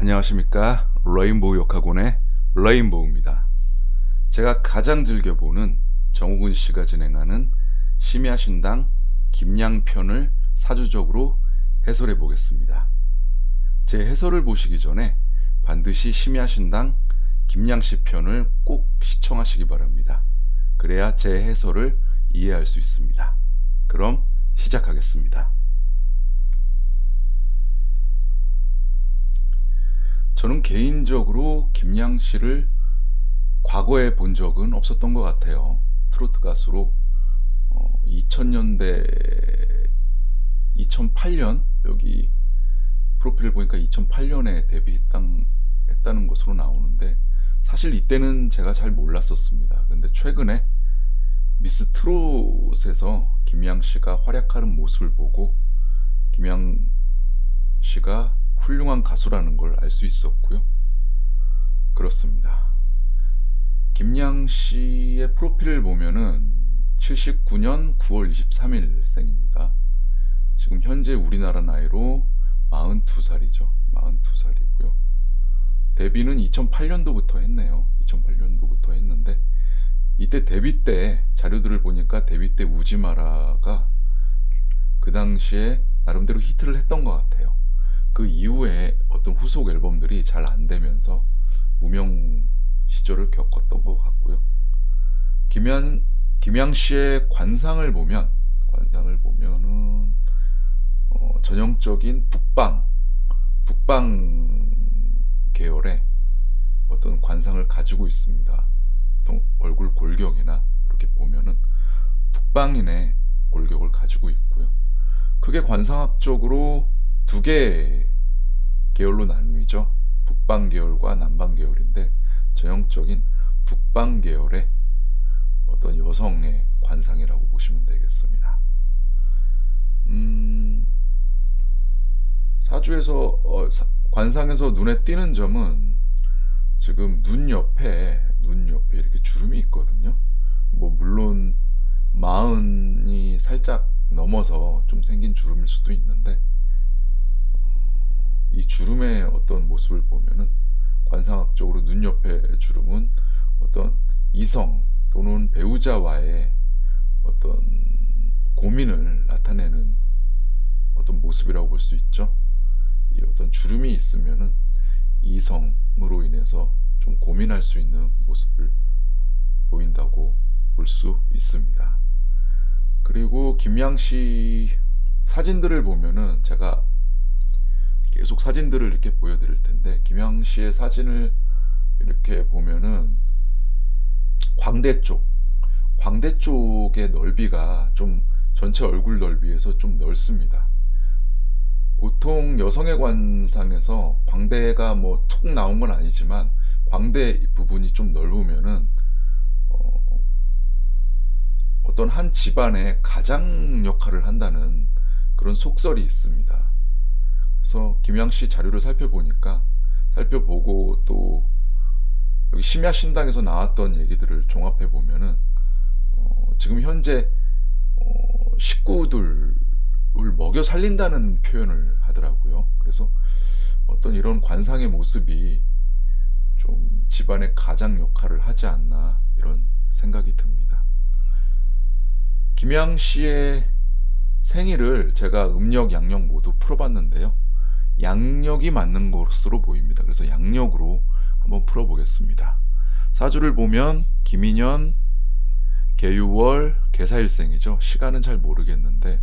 안녕하십니까. 레인보우 역학원의 레인보우입니다. 제가 가장 즐겨보는 정우근 씨가 진행하는 심야신당 김양편을 사주적으로 해설해 보겠습니다. 제 해설을 보시기 전에 반드시 심야신당 김양씨 편을 꼭 시청하시기 바랍니다. 그래야 제 해설을 이해할 수 있습니다. 그럼 시작하겠습니다. 저는 개인적으로 김양씨를 과거에 본 적은 없었던 것 같아요. 트로트 가수로 2000년대 2008년 여기 프로필을 보니까 2008년에 데뷔했다는 것으로 나오는데, 사실 이때는 제가 잘 몰랐었습니다. 근데 최근에 미스 트롯에서 김양씨가 활약하는 모습을 보고 김양씨가 훌륭한 가수라는 걸 알 수 있었고요. 그렇습니다. 김양씨의 프로필을 보면은 79년 9월 23일 생입니다. 지금 현재 우리나라 나이로 42살이죠. 42살이고요. 데뷔는 2008년도부터 했네요. 2008년도부터 했는데, 이때 데뷔 때 자료들을 보니까 데뷔 때 우지마라가 그 당시에 나름대로 히트를 했던 것 같아요. 그 이후에 어떤 후속 앨범들이 잘 안 되면서 무명 시절을 겪었던 것 같고요. 김양씨의 관상을 보면은 전형적인 북방 계열의 어떤 관상을 가지고 있습니다. 보통 얼굴 골격이나 이렇게 보면은 북방인의 골격을 가지고 있고요. 크게 관상학적으로 두 개 계열로 나누죠. 북방 계열과 남방 계열인데, 전형적인 북방 계열의 어떤 여성의 관상이라고 보시면 되겠습니다. 사주에서 관상에서 눈에 띄는 점은 지금 눈 옆에 이렇게 주름이 있거든요. 물론 마흔이 살짝 넘어서 좀 생긴 주름일 수도 있는데, 이 주름의 어떤 모습을 보면은 관상학적으로 눈 옆의 주름은 어떤 이성 또는 배우자와의 어떤 고민을 나타내는 어떤 모습이라고 볼 수 있죠. 이 어떤 주름이 있으면은 이성으로 인해서 좀 고민할 수 있는 모습을 보인다고 볼 수 있습니다. 그리고 김양씨 사진들을 보면은, 제가 계속 사진들을 이렇게 보여드릴 텐데, 김양씨의 사진을 이렇게 보면은 광대 쪽의 넓이가 좀 전체 얼굴 넓이에서 좀 넓습니다. 보통 여성의 관상에서 광대가 툭 나온 건 아니지만 광대 부분이 좀 넓으면은 어떤 한 집안의 가장 역할을 한다는 그런 속설이 있습니다. 그래서 김양씨 자료를 살펴보고 또 여기 심야신당에서 나왔던 얘기들을 종합해 보면은 지금 현재 식구들을 먹여 살린다는 표현을 하더라고요. 그래서 어떤 이런 관상의 모습이 좀 집안의 가장 역할을 하지 않나, 이런 생각이 듭니다. 김양씨의 생일을 제가 음력 양력 모두 풀어봤는데요, 양력이 맞는 것으로 보입니다. 그래서 양력으로 한번 풀어보겠습니다. 사주를 보면 김인년 계유월 계사일생이죠. 시간은 잘 모르겠는데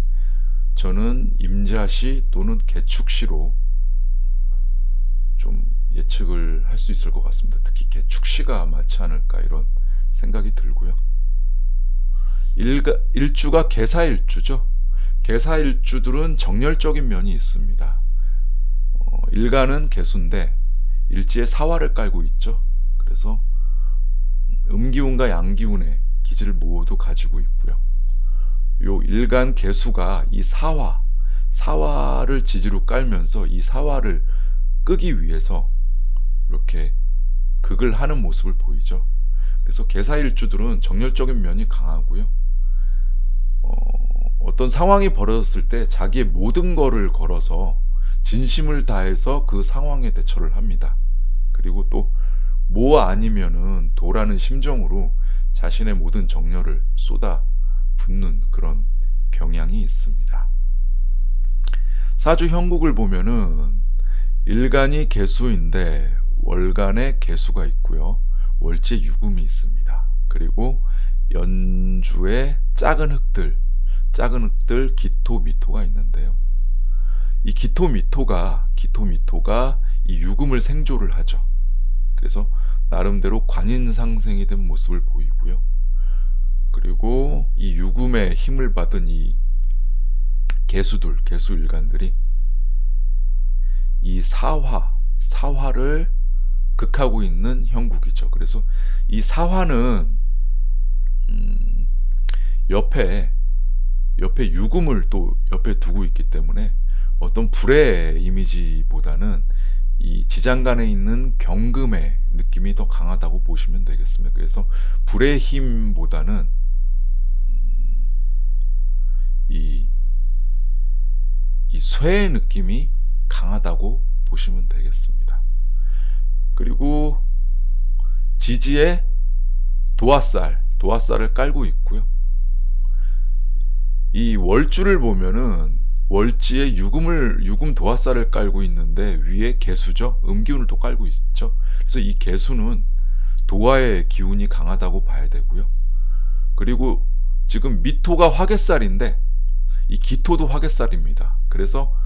저는 임자시 또는 개축시로 좀 예측을 할 수 있을 것 같습니다. 특히 개축시가 맞지 않을까, 이런 생각이 들고요. 일주가 개사일주죠. 개사일주들은 정열적인 면이 있습니다. 일간은 개수인데 일지에 사화를 깔고 있죠. 그래서 음기운과 양기운의 기질을 모두 가지고 있고요. 요 일간 개수가 이 사화를 지지로 깔면서 이 사화를 끄기 위해서 이렇게 극을 하는 모습을 보이죠. 그래서 개사일주들은 정열적인 면이 강하고요. 어떤 상황이 벌어졌을 때 자기의 모든 거를 걸어서 진심을 다해서 그 상황에 대처를 합니다. 그리고 또 뭐 아니면은 도라는 심정으로 자신의 모든 정열을 쏟아 붓는 그런 경향이 있습니다. 사주 형국을 보면은 일간이 개수인데 월간에 개수가 있고요. 월지에 유금이 있습니다. 그리고 연주에 작은 흙들 기토 미토가 있는데요. 이 기토 미토가 이 유금을 생조를 하죠. 그래서 나름대로 관인상생이 된 모습을 보이고요. 그리고 이 유금의 힘을 받은 이 개수 일간들이 이 사화를 극하고 있는 형국이죠. 그래서 이 사화는 옆에 유금을 또 옆에 두고 있기 때문에 어떤 불의 이미지보다는 이 지장간에 있는 경금의 느낌이 더 강하다고 보시면 되겠습니다. 그래서 불의 힘보다는 이 쇠의 느낌이 강하다고 보시면 되겠습니다. 그리고 지지에 도화살을 깔고 있고요. 이 월주를 보면은 월지에 유금 도화살을 깔고 있는데 위에 개수죠. 음기운을 또 깔고 있죠. 그래서 이 개수는 도화의 기운이 강하다고 봐야 되고요. 그리고 지금 미토가 화개살인데 이 기토도 화개살입니다. 그래서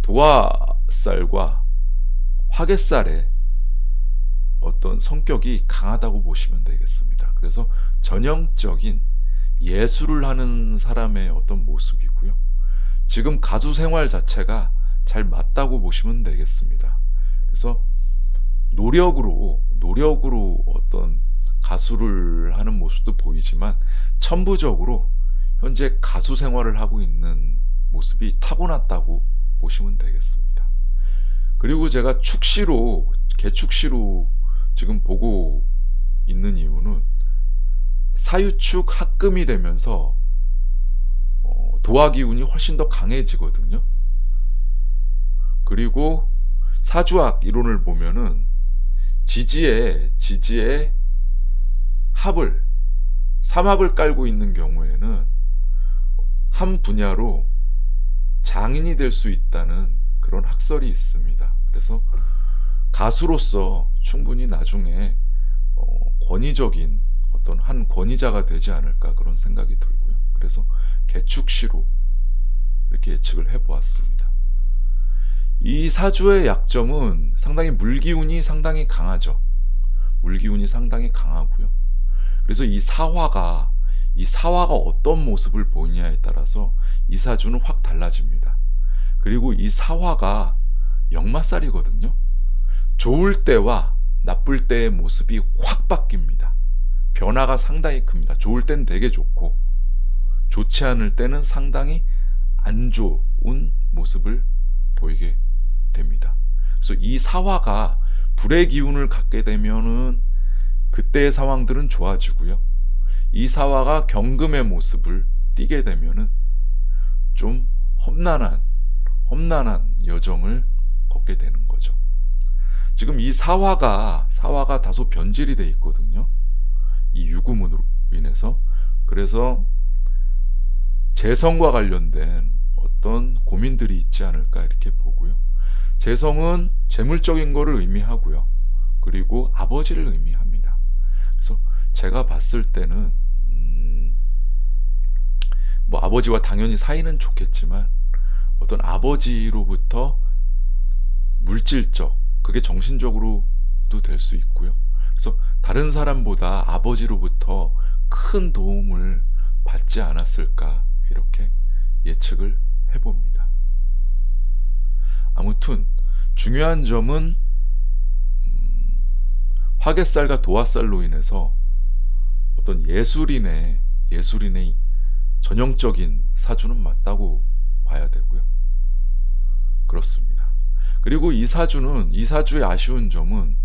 도화살과 화개살의 어떤 성격이 강하다고 보시면 되겠습니다. 그래서 전형적인 예술을 하는 사람의 어떤 모습이고요. 지금 가수 생활 자체가 잘 맞다고 보시면 되겠습니다. 그래서 노력으로 어떤 가수를 하는 모습도 보이지만 천부적으로 현재 가수 생활을 하고 있는 모습이 타고났다고 보시면 되겠습니다. 그리고 제가 개축시로 지금 보고 있는 이유는 사유축 합금이 되면서 도화 기운이 훨씬 더 강해지거든요. 그리고 사주학 이론을 보면은 지지에 삼합을 깔고 있는 경우에는 한 분야로 장인이 될 수 있다는 그런 학설이 있습니다. 그래서 가수로서 충분히 나중에 권위적인 어떤 한 권위자가 되지 않을까 그런 생각이 들고요. 그래서 개축시로 이렇게 예측을 해보았습니다. 이 사주의 약점은 상당히 물기운이 상당히 강하죠. 물기운이 상당히 강하고요. 그래서 이 사화가 어떤 모습을 보이냐에 따라서 이 사주는 확 달라집니다. 그리고 이 사화가 역마살이거든요. 좋을 때와 나쁠 때의 모습이 확 바뀝니다. 변화가 상당히 큽니다. 좋을 땐 되게 좋고 좋지 않을 때는 상당히 안 좋은 모습을 보이게 됩니다. 그래서 이 사화가 불의 기운을 갖게 되면은 그때의 상황들은 좋아지고요. 이 사화가 경금의 모습을 띠게 되면은 좀 험난한 여정을 걷게 되는 거죠. 지금 이 사화가 다소 변질이 돼 있거든요. 이 유금으로 인해서. 그래서 재성과 관련된 어떤 고민들이 있지 않을까 이렇게 보고요. 재성은 재물적인 거를 의미하고요. 그리고 아버지를 의미합니다. 그래서 제가 봤을 때는 뭐 아버지와 당연히 사이는 좋겠지만 어떤 아버지로부터 물질적, 그게 정신적으로도 될 수 있고요. 그래서 다른 사람보다 아버지로부터 큰 도움을 받지 않았을까 이렇게 예측을 해봅니다. 아무튼 중요한 점은 화개살과 도화살로 인해서 어떤 예술인의 전형적인 사주는 맞다고 봐야 되고요. 그렇습니다. 그리고 이 사주의 아쉬운 점은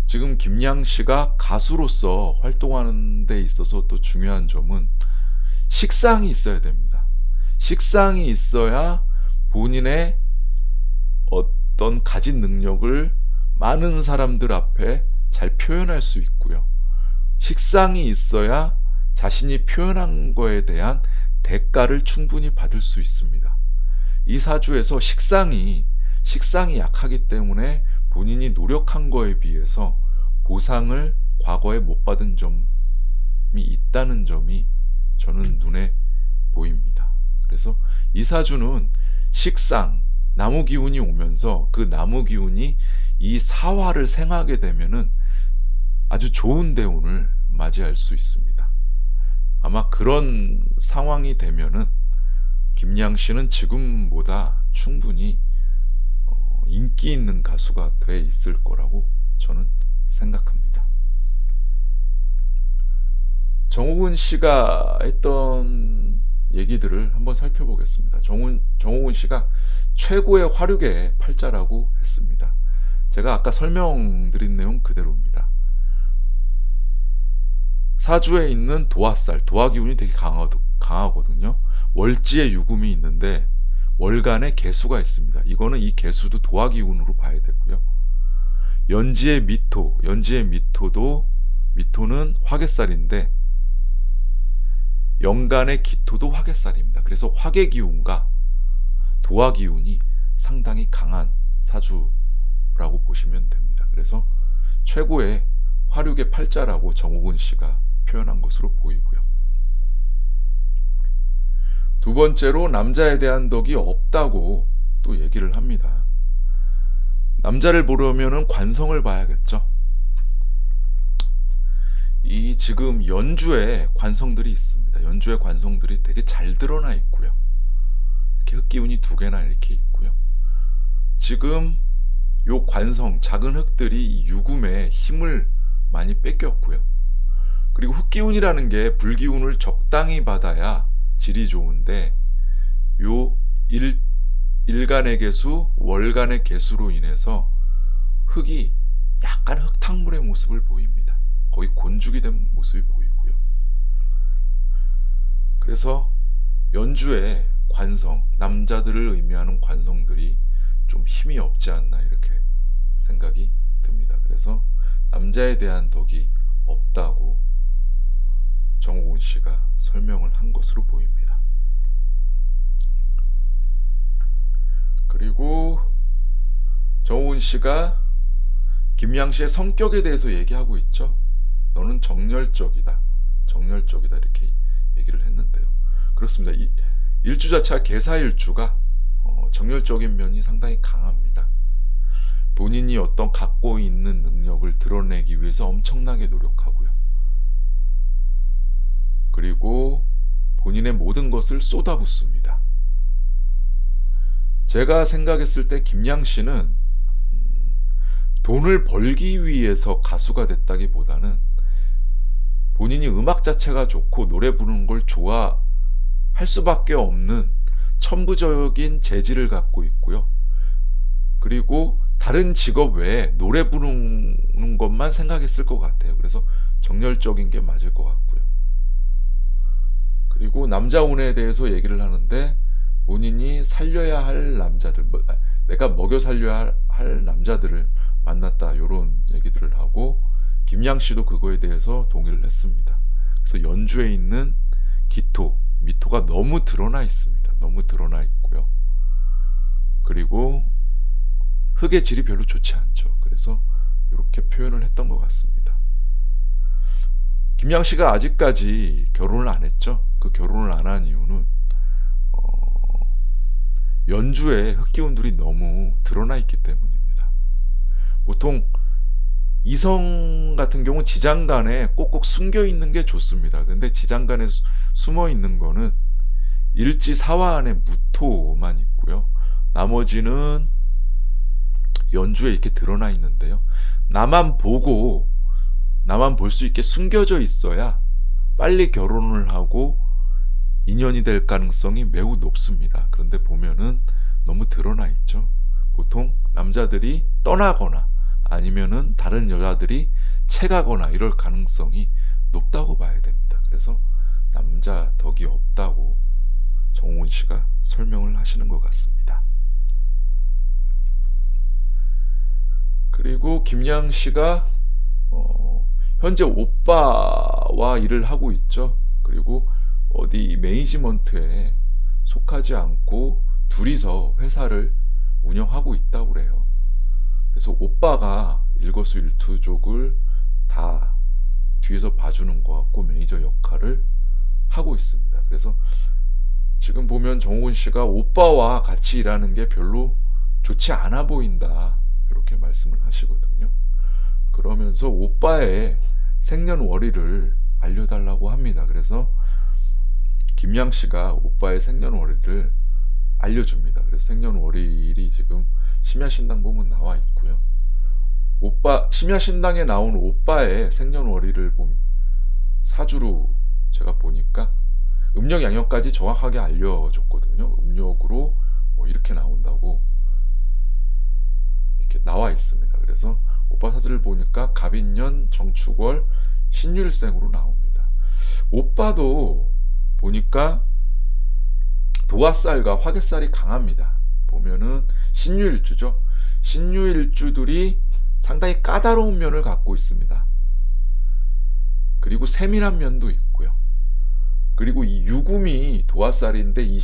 지금 김양씨가 가수로서 활동하는 데 있어서 또 중요한 점은 식상이 있어야 됩니다. 식상이 있어야 본인의 어떤 가진 능력을 많은 사람들 앞에 잘 표현할 수 있고요. 식상이 있어야 자신이 표현한 거에 대한 대가를 충분히 받을 수 있습니다. 이 사주에서 식상이 약하기 때문에 본인이 노력한 거에 비해서 보상을 과거에 못 받은 점이 있다는 점이 저는 눈에 보입니다. 그래서 이 사주는 식상, 나무 기운이 오면서 그 나무 기운이 이 사화를 생하게 되면은 아주 좋은 대운을 맞이할 수 있습니다. 아마 그런 상황이 되면은 김양 씨는 지금보다 충분히 인기 있는 가수가 돼 있을 거라고 저는 생각합니다. 정호근 씨가 했던 얘기들을 한번 살펴보겠습니다. 정호근 씨가 최고의 화류계 팔자라고 했습니다. 제가 아까 설명드린 내용 그대로입니다. 사주에 있는 도화살, 도화기운이 되게 강하거든요. 월지에 유금이 있는데 월간에 개수가 있습니다. 이거는 이 개수도 도화기운으로 봐야 되고요. 연지의 미토, 미토는 화개살인데 연간의 기토도 화개살입니다. 그래서 화개기운과 도화기운이 상당히 강한 사주라고 보시면 됩니다. 그래서 최고의 화류계 팔자라고 정호근 씨가 표현한 것으로 보이고요. 두 번째로 남자에 대한 덕이 없다고 또 얘기를 합니다. 남자를 보려면 관성을 봐야겠죠. 이 지금 연주에 관성들이 있습니다. 연주의 관성들이 되게 잘 드러나 있고요. 이렇게 흑기운이 두 개나 이렇게 있고요. 지금 요 관성, 작은 흑들이 유금의 힘을 많이 뺏겼고요. 그리고 흑기운이라는 게 불기운을 적당히 받아야 질이 좋은데 요 일간의 개수, 월간의 개수로 인해서 흑이 약간 흙탕물의 모습을 보입니다. 거의 곤죽이 된 모습이 보이고요. 그래서 연주의 관성, 남자들을 의미하는 관성들이 좀 힘이 없지 않나 이렇게 생각이 듭니다. 그래서 남자에 대한 덕이 없다고 정호근 씨가 설명을 한 것으로 보입니다. 그리고 정호근 씨가 김양 씨의 성격에 대해서 얘기하고 있죠. 너는 정열적이다 이렇게 얘기를 했는데요. 그렇습니다. 이 일주 자체가 개사일주가 정열적인 면이 상당히 강합니다. 본인이 어떤 갖고 있는 능력을 드러내기 위해서 엄청나게 노력하고요. 그리고 본인의 모든 것을 쏟아붓습니다. 제가 생각했을 때 김양 씨는 돈을 벌기 위해서 가수가 됐다기보다는 본인이 음악 자체가 좋고 노래 부르는 걸 좋아할 수밖에 없는 천부적인 재질을 갖고 있고요. 그리고 다른 직업 외에 노래 부르는 것만 생각했을 것 같아요. 그래서 정열적인 게 맞을 것 같고요. 그리고 남자 운에 대해서 얘기를 하는데 본인이 살려야 할 남자들, 내가 먹여 살려야 할 남자들을 만났다 이런 얘기들을 하고 김양 씨도 그거에 대해서 동의를 했습니다. 그래서 연주에 있는 기토, 미토가 너무 드러나 있습니다. 너무 드러나 있고요. 그리고 흙의 질이 별로 좋지 않죠. 그래서 이렇게 표현을 했던 것 같습니다. 김양 씨가 아직까지 결혼을 안 했죠. 그 결혼을 안 한 이유는 연주에 흑기운들이 너무 드러나 있기 때문입니다. 보통 이성 같은 경우는 지장간에 꼭꼭 숨겨 있는 게 좋습니다. 근데 지장간에 숨어 있는 거는 일지사화 안에 무토만 있고요. 나머지는 연주에 이렇게 드러나 있는데요. 나만 볼 수 있게 숨겨져 있어야 빨리 결혼을 하고 인연이 될 가능성이 매우 높습니다. 그런데 보면은 너무 드러나 있죠. 보통 남자들이 떠나거나 아니면은 다른 여자들이 채가거나 이럴 가능성이 높다고 봐야 됩니다. 그래서 남자 덕이 없다고 정호근 씨가 설명을 하시는 것 같습니다. 그리고 김양 씨가 현재 오빠와 일을 하고 있죠. 그리고 어디 매니지먼트에 속하지 않고 둘이서 회사를 운영하고 있다고 그래요. 그래서 오빠가 일거수일투족을 다 뒤에서 봐주는 것 같고 매니저 역할을 하고 있습니다. 그래서 지금 보면 정호은 씨가 오빠와 같이 일하는 게 별로 좋지 않아 보인다, 이렇게 말씀을 하시거든요. 그러면서 오빠의 생년월일을 알려달라고 합니다. 그래서 김양 씨가 오빠의 생년월일을 알려줍니다. 그래서 생년월일이 지금 심야신당 보면 나와 있고요. 심야신당에 나온 오빠의 생년월일을 사주로 제가 보니까 음력 양력까지 정확하게 알려줬거든요. 음력으로 뭐 이렇게 나온다고 이렇게 나와 있습니다. 그래서 오빠 사주를 보니까 갑인년 정축월 신유일생으로 나옵니다. 오빠도 보니까 도화살과 화개살이 강합니다. 보면은 신유일주죠. 신유일주들이 상당히 까다로운 면을 갖고 있습니다. 그리고 세밀한 면도 있고요. 그리고 이 유금이 도화살인데 이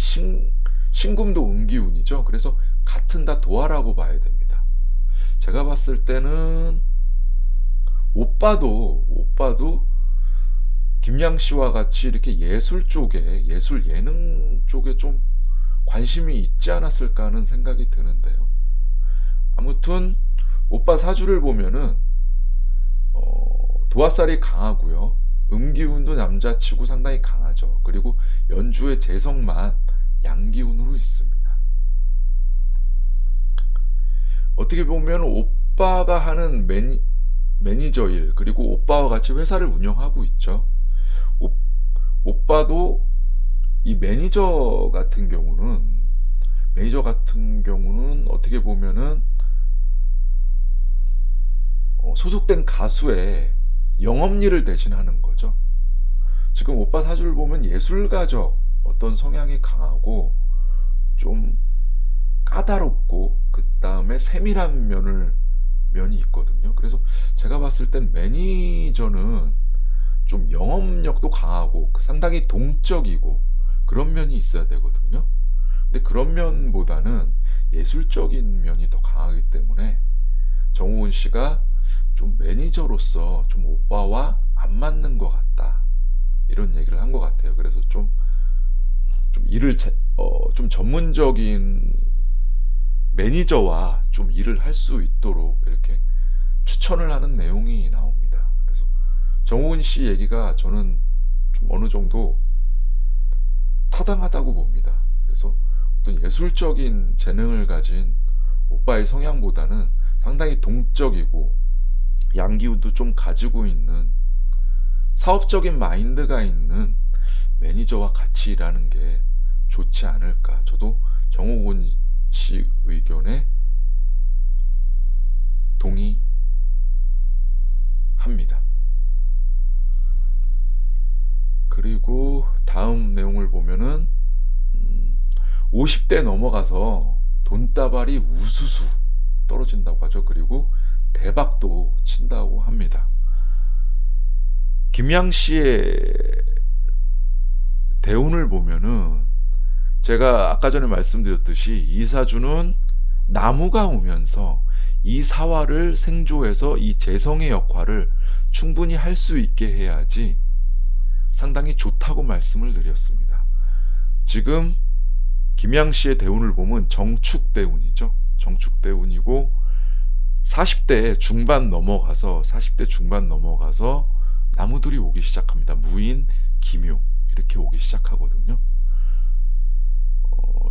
신금도 음기운이죠. 그래서 같은 다 도화라고 봐야 됩니다. 제가 봤을 때는 오빠도 김양 씨와 같이 이렇게 예술 쪽에, 예술 예능 쪽에 좀 관심이 있지 않았을까 하는 생각이 드는데요. 아무튼 오빠 사주를 보면은 도화살이 강하고요. 음기운도 남자치고 상당히 강하죠. 그리고 연주의 재성만 양기운으로 있습니다. 어떻게 보면 오빠가 하는 매니저 일, 그리고 오빠와 같이 회사를 운영하고 있죠. 오빠도 이 매니저 같은 경우는 어떻게 보면은 소속된 가수의 영업일을 대신하는 거죠. 지금 오빠 사주를 보면 예술가적 어떤 성향이 강하고 좀 까다롭고 그 다음에 세밀한 면이 있거든요. 그래서 제가 봤을 땐 매니저는 좀 영업력도 강하고 상당히 동적이고 그런 면이 있어야 되거든요. 근데 그런 면보다는 예술적인 면이 더 강하기 때문에 정호은 씨가 좀 매니저로서 좀 오빠와 안 맞는 것 같다, 이런 얘기를 한 것 같아요. 그래서 좀 일을 좀 전문적인 매니저와 좀 일을 할 수 있도록 이렇게 추천을 하는 내용이 나옵니다. 그래서 정호은 씨 얘기가 저는 좀 어느 정도 타당하다고 봅니다. 그래서 어떤 예술적인 재능을 가진 오빠의 성향보다는 상당히 동적이고 양기운도 좀 가지고 있는 사업적인 마인드가 있는 매니저와 같이 일하는 게 좋지 않을까. 저도 정호은 씨 의견에 동의합니다. 그리고 다음 내용을 보면은 50대 넘어가서 돈다발이 우수수 떨어진다고 하죠. 그리고 대박도 친다고 합니다. 김양 씨의 대운을 보면은 제가 아까 전에 말씀드렸듯이 이 사주는 나무가 오면서 이 사화를 생조해서 이 재성의 역할을 충분히 할 수 있게 해야지 상당히 좋다고 말씀을 드렸습니다. 지금 김양 씨의 대운을 보면 정축대운이죠. 정축대운이고 40대 중반 넘어가서 나무들이 오기 시작합니다. 무인, 기묘 이렇게 오기 시작하거든요.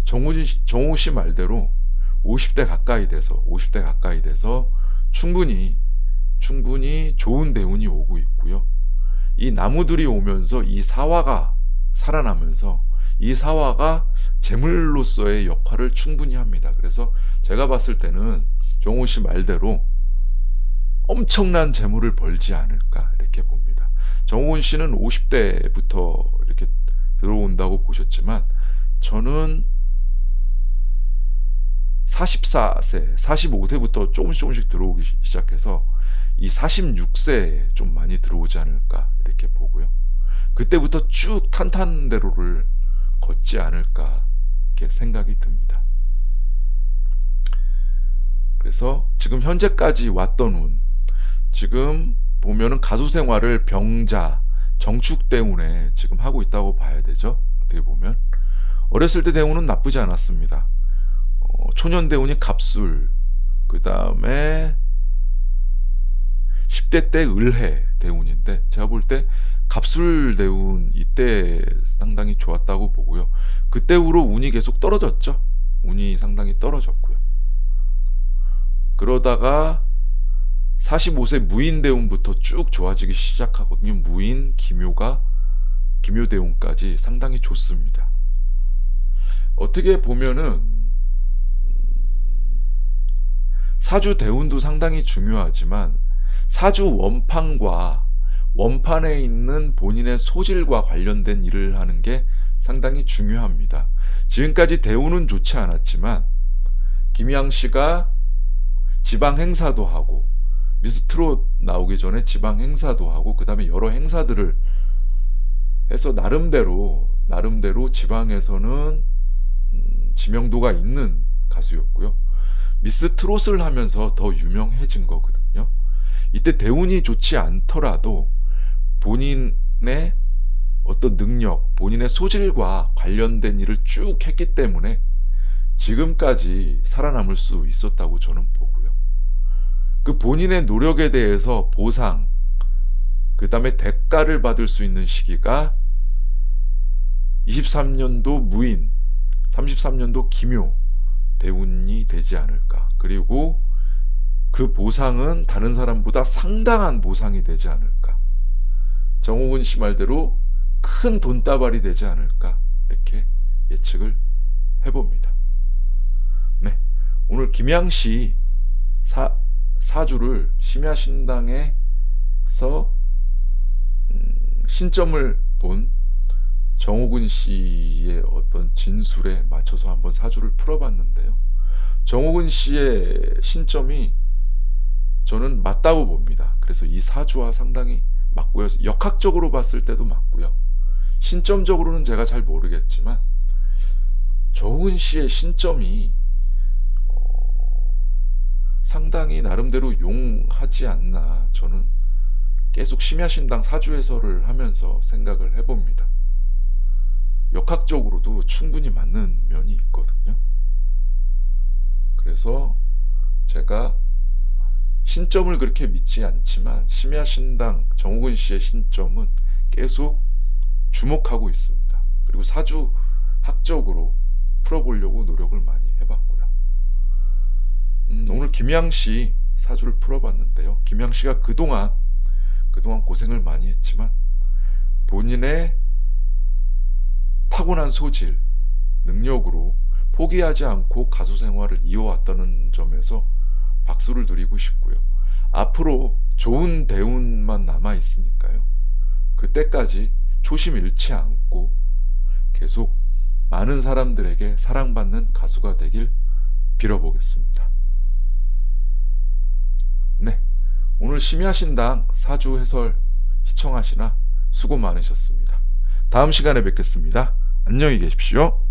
정호 씨 말대로 50대 가까이 돼서 충분히 좋은 대운이 오고 있고요. 이 나무들이 오면서 이 사화가 살아나면서 이 사화가 재물로서의 역할을 충분히 합니다. 그래서 제가 봤을 때는 정호 씨 말대로 엄청난 재물을 벌지 않을까 이렇게 봅니다. 정호은 씨는 50대부터 이렇게 들어온다고 보셨지만 저는 44세, 45세부터 조금씩 들어오기 시작해서 이 46세에 좀 많이 들어오지 않을까 이렇게 보고요. 그때부터 쭉 탄탄대로를 걷지 않을까 이렇게 생각이 듭니다. 그래서 지금 현재까지 왔던 운, 지금 보면은 가수 생활을 병자, 정축 대운에 지금 하고 있다고 봐야 되죠. 어떻게 보면 어렸을 때 대운은 나쁘지 않았습니다. 초년 대운이 갑술, 그 다음에 10대 때 을해 대운인데, 제가 볼 때 갑술 대운 이때 상당히 좋았다고 보고요. 그때 후로 운이 계속 떨어졌죠. 운이 상당히 떨어졌고요. 그러다가 45세 무인 대운부터 쭉 좋아지기 시작하거든요. 무인, 기묘가 기묘 대운까지 상당히 좋습니다. 어떻게 보면은 사주 대운도 상당히 중요하지만 사주 원판과 원판에 있는 본인의 소질과 관련된 일을 하는 게 상당히 중요합니다. 지금까지 대운은 좋지 않았지만 김희양 씨가 지방 행사도 하고, 미스트롯 나오기 전에 지방 행사도 하고, 그 다음에 여러 행사들을 해서 나름대로 지방에서는 지명도가 있는 가수였고요. 미스트롯을 하면서 더 유명해진 거거든요. 이때 대운이 좋지 않더라도 본인의 어떤 능력, 본인의 소질과 관련된 일을 쭉 했기 때문에 지금까지 살아남을 수 있었다고 저는 보고요. 그 본인의 노력에 대해서 보상, 그 다음에 대가를 받을 수 있는 시기가 23년도 무인, 33년도 기묘 대운이 되지 않을까. 그리고 그 보상은 다른 사람보다 상당한 보상이 되지 않을까. 정옥은 씨 말대로 큰 돈다발이 되지 않을까. 이렇게 예측을 해봅니다. 네, 오늘 김양 씨 사주를 심야신당에서 신점을 본 정옥은 씨의 어떤 진술에 맞춰서 한번 사주를 풀어봤는데요. 정옥은 씨의 신점이 저는 맞다고 봅니다. 그래서 이 사주와 상당히 맞고요. 역학적으로 봤을 때도 맞고요. 신점적으로는 제가 잘 모르겠지만 정옥은 씨의 신점이 상당히 나름대로 용하지 않나, 저는 계속 심야신당 사주 해설을 하면서 생각을 해봅니다. 역학적으로도 충분히 맞는 면이 있거든요. 그래서 제가 신점을 그렇게 믿지 않지만 심야신당 정옥은 씨의 신점은 계속 주목하고 있습니다. 그리고 사주 학적으로 풀어보려고 노력을 많이 해봤고요. 오늘 김양 씨 사주를 풀어봤는데요. 김양 씨가 그동안 고생을 많이 했지만 본인의 타고난 소질, 능력으로 포기하지 않고 가수 생활을 이어왔다는 점에서 박수를 드리고 싶고요. 앞으로 좋은 대운만 남아있으니까요. 그때까지 초심 잃지 않고 계속 많은 사람들에게 사랑받는 가수가 되길 빌어보겠습니다. 네, 오늘 심야신당 사주 해설 시청하시나 수고 많으셨습니다. 다음 시간에 뵙겠습니다. 안녕히 계십시오.